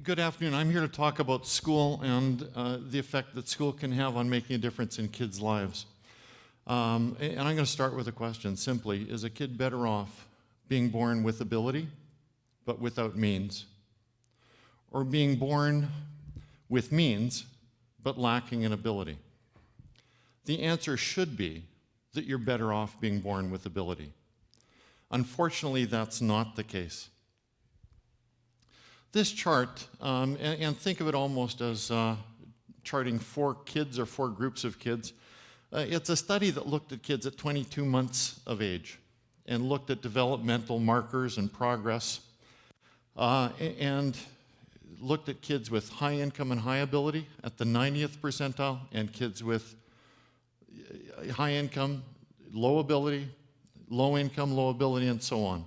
Good afternoon. I'm here to talk about school and the effect that school can have on making a difference in kids' lives. And I'm going to start with a question, simply. Is a kid better off being born with ability but without means? Or being born with means but lacking in ability? The answer should be that you're better off being born with ability. Unfortunately, that's not the case. This chart, and think of it almost as charting 4 kids or 4 groups of kids. It's a study that looked at kids at 22 months of age and looked at developmental markers and progress and looked at kids with high income and high ability at the 90th percentile and kids with high income, low ability, low income, low ability, and so on.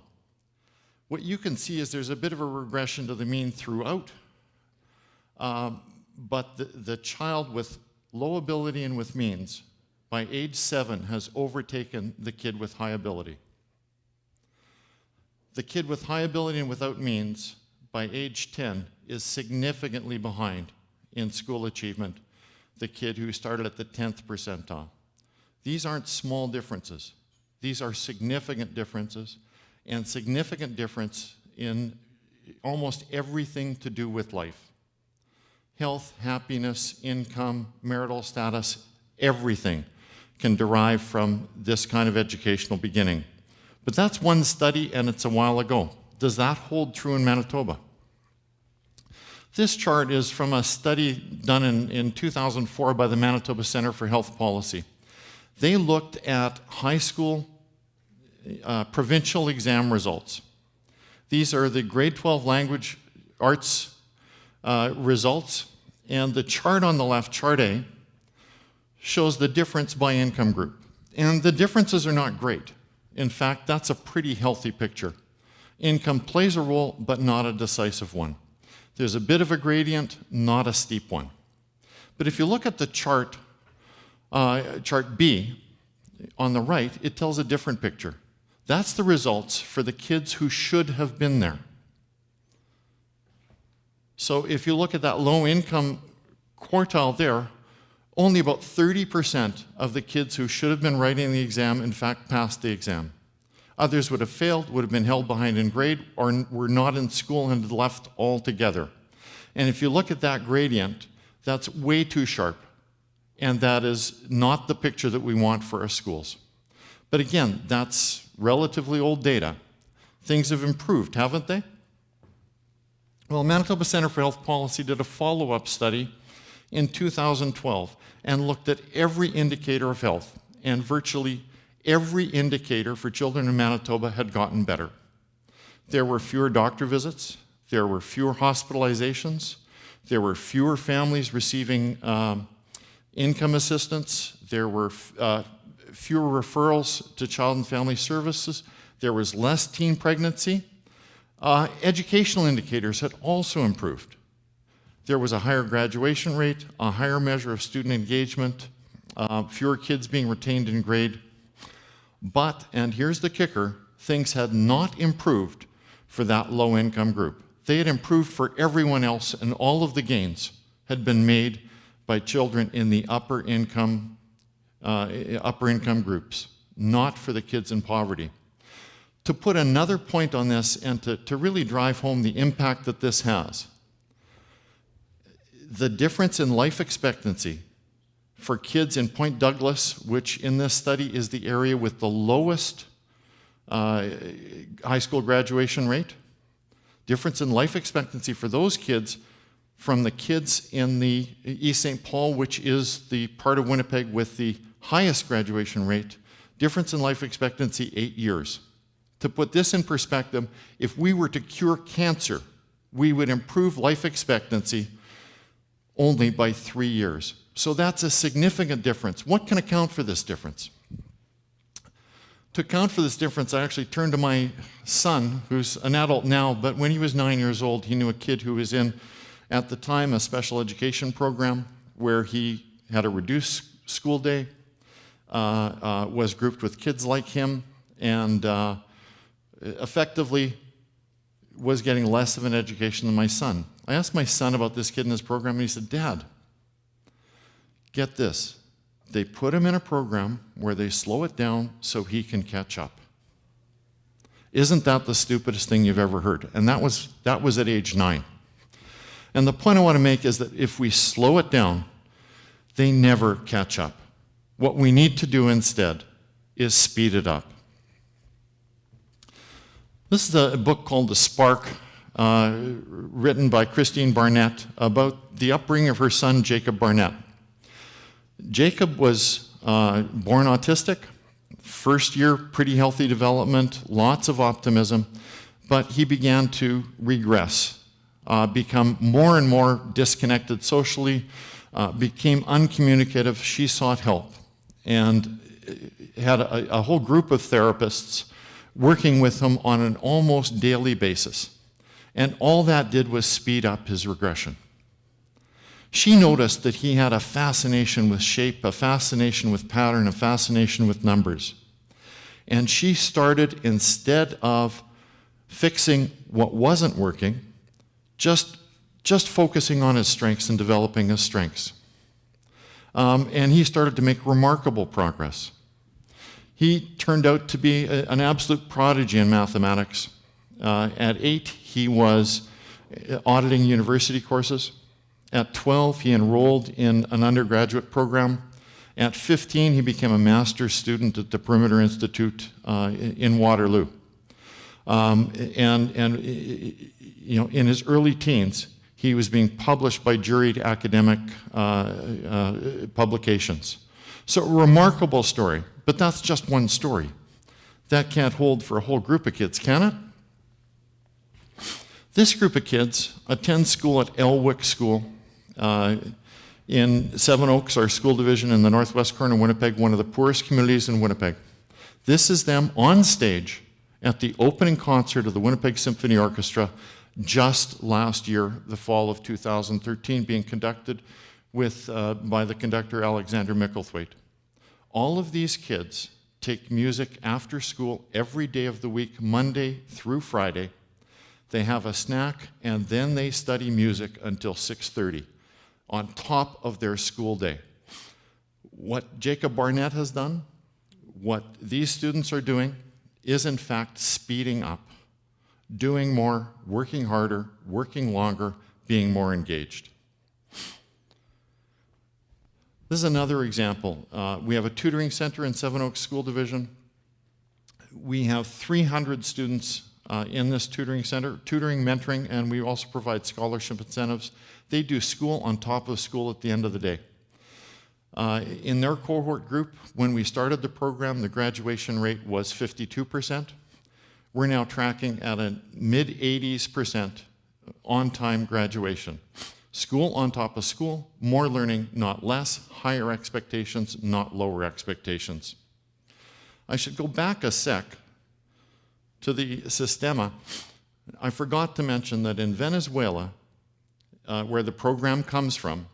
What you can see is there's a bit of a regression to the mean throughout, but the child with low ability and with means, by age 7, has overtaken the kid with high ability. The kid with high ability and without means, by age 10, is significantly behind in school achievement the kid who started at the 10th percentile. These aren't small differences. These are significant differences, and significant difference in almost everything to do with life. Health, happiness, income, marital status, everything can derive from this kind of educational beginning. But that's one study, and it's a while ago. Does that hold true in Manitoba? This chart is from a study done in 2004 by the Manitoba Centre for Health Policy. They looked at high school provincial exam results. These are the grade 12 language arts results, and the chart on the left, chart A, shows the difference by income group. And the differences are not great. In fact, that's a pretty healthy picture. Income plays a role, but not a decisive one. There's a bit of a gradient, not a steep one. But if you look at the chart, chart B, on the right, it tells a different picture. That's the results for the kids who should have been there. So if you look at that low income quartile there, only about 30% of the kids who should have been writing the exam, in fact, passed the exam. Others would have failed, would have been held behind in grade, or were not in school and left altogether. And if you look at that gradient, that's way too sharp. And that is not the picture that we want for our schools. But again, that's relatively old data. Things have improved, haven't they? Well, Manitoba Centre for Health Policy did a follow-up study in 2012 and looked at every indicator of health, and virtually every indicator for children in Manitoba had gotten better. There were fewer doctor visits, there were fewer hospitalizations, there were fewer families receiving income assistance, there were fewer referrals to Child and Family Services, there was less teen pregnancy. Educational indicators had also improved. There was a higher graduation rate, a higher measure of student engagement, fewer kids being retained in grade. But, and here's the kicker, things had not improved for that low-income group. They had improved for everyone else, and all of the gains had been made by children in the upper income groups, not for the kids in poverty. To put another point on this and to really drive home the impact that this has, the difference in life expectancy for kids in Point Douglas, which in this study is the area with the lowest high school graduation rate, difference in life expectancy for those kids from the kids in the East St. Paul, which is the part of Winnipeg with the highest graduation rate, difference in life expectancy 8 years. To put this in perspective, if we were to cure cancer, we would improve life expectancy only by 3 years. So that's a significant difference. What can account for this difference? To account for this difference, I actually turned to my son, who's an adult now, but when he was 9 years old, he knew a kid who was in, at the time, a special education program where he had a reduced school day, was grouped with kids like him, and effectively was getting less of an education than my son. I asked my son about this kid in his program, and he said, "Dad, get this. They put him in a program where they slow it down so he can catch up." Isn't that the stupidest thing you've ever heard? And that was at age 9. And the point I want to make is that if we slow it down, they never catch up. What we need to do instead is speed it up. This is a book called The Spark, written by Christine Barnett, about the upbringing of her son, Jacob Barnett. Jacob was born autistic. First year, pretty healthy development, lots of optimism, but he began to regress, become more and more disconnected socially, became uncommunicative. She sought help and had a whole group of therapists working with him on an almost daily basis. And all that did was speed up his regression. She noticed that he had a fascination with shape, a fascination with pattern, a fascination with numbers. And she started, instead of fixing what wasn't working, just focusing on his strengths and developing his strengths. And he started to make remarkable progress. He turned out to be an absolute prodigy in mathematics. At 8, he was auditing university courses. At 12, he enrolled in an undergraduate program. At 15, he became a master's student at the Perimeter Institute in Waterloo. In his early teens, he was being published by juried academic publications. So a remarkable story, but that's just one story. That can't hold for a whole group of kids, can it? This group of kids attend school at Elwick School in Seven Oaks, our school division in the northwest corner of Winnipeg, one of the poorest communities in Winnipeg. This is them on stage at the opening concert of the Winnipeg Symphony Orchestra just last year, the fall of 2013, being conducted by the conductor Alexander Micklethwaite. All of these kids take music after school every day of the week, Monday through Friday. They have a snack, and then they study music until 6:30 on top of their school day. What Jacob Barnett has done, what these students are doing, is in fact speeding up, doing more, working harder, working longer, being more engaged. This is another example. We have a tutoring center in Seven Oaks School Division. We have 300 students in this tutoring center, tutoring, mentoring, and we also provide scholarship incentives. They do school on top of school at the end of the day. In their cohort group, when we started the program, the graduation rate was 52%. We're now tracking at a mid-80s% on-time graduation. School on top of school, more learning, not less, higher expectations, not lower expectations. I should go back a sec to the Sistema. I forgot to mention that in Venezuela, where the program comes from,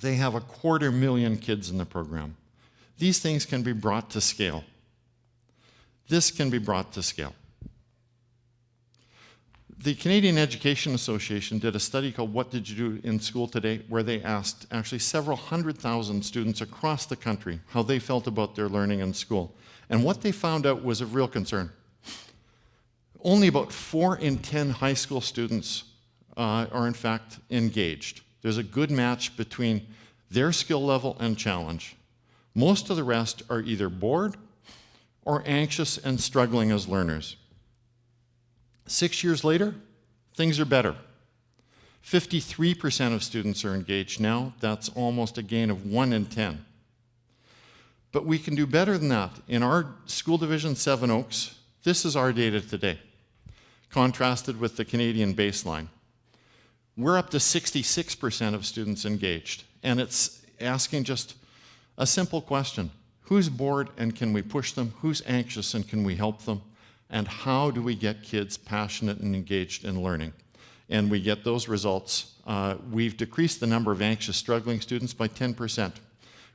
they have 250,000 kids in the program. These things can be brought to scale. This can be brought to scale. The Canadian Education Association did a study called What Did You Do in School Today, where they asked actually several 100,000 students across the country how they felt about their learning in school. And what they found out was of real concern. Only about 4 in 10 high school students are in fact engaged. There's a good match between their skill level and challenge. Most of the rest are either bored or anxious and struggling as learners. 6 years later, things are better. 53% of students are engaged now. That's almost a gain of 1 in 10. But we can do better than that. In our school division, Seven Oaks, this is our data today, contrasted with the Canadian baseline. We're up to 66% of students engaged, and it's asking just a simple question. Who's bored and can we push them? Who's anxious and can we help them? And how do we get kids passionate and engaged in learning? And we get those results. We've decreased the number of anxious, struggling students by 10%.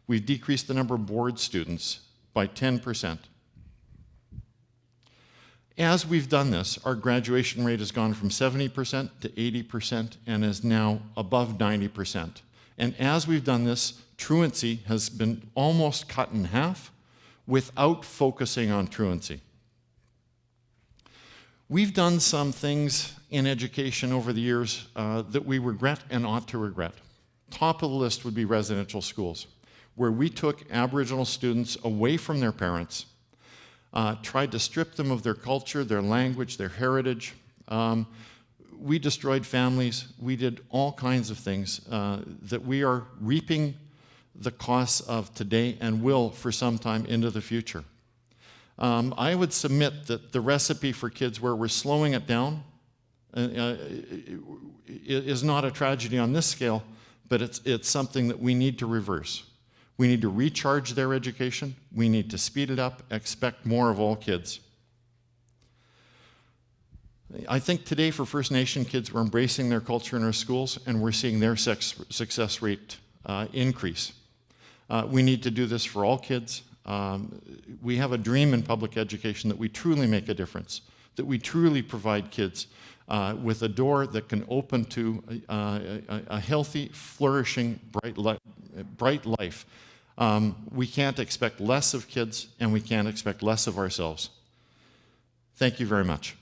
We've decreased the number of bored students by 10%. As we've done this, our graduation rate has gone from 70% to 80% and is now above 90%. And as we've done this, truancy has been almost cut in half without focusing on truancy. We've done some things in education over the years that we regret and ought to regret. Top of the list would be residential schools, where we took Aboriginal students away from their parents, tried to strip them of their culture, their language, their heritage. We destroyed families. We did all kinds of things that we are reaping the costs of today and will for some time into the future. I would submit that the recipe for kids where we're slowing it down is not a tragedy on this scale, but it's something that we need to reverse. We need to recharge their education. We need to speed it up, expect more of all kids. I think today for First Nation kids, we're embracing their culture in our schools, and we're seeing their success rate increase. We need to do this for all kids. We have a dream in public education that we truly make a difference, that we truly provide kids with a door that can open to a healthy, flourishing, bright life. We can't expect less of kids, and we can't expect less of ourselves. Thank you very much.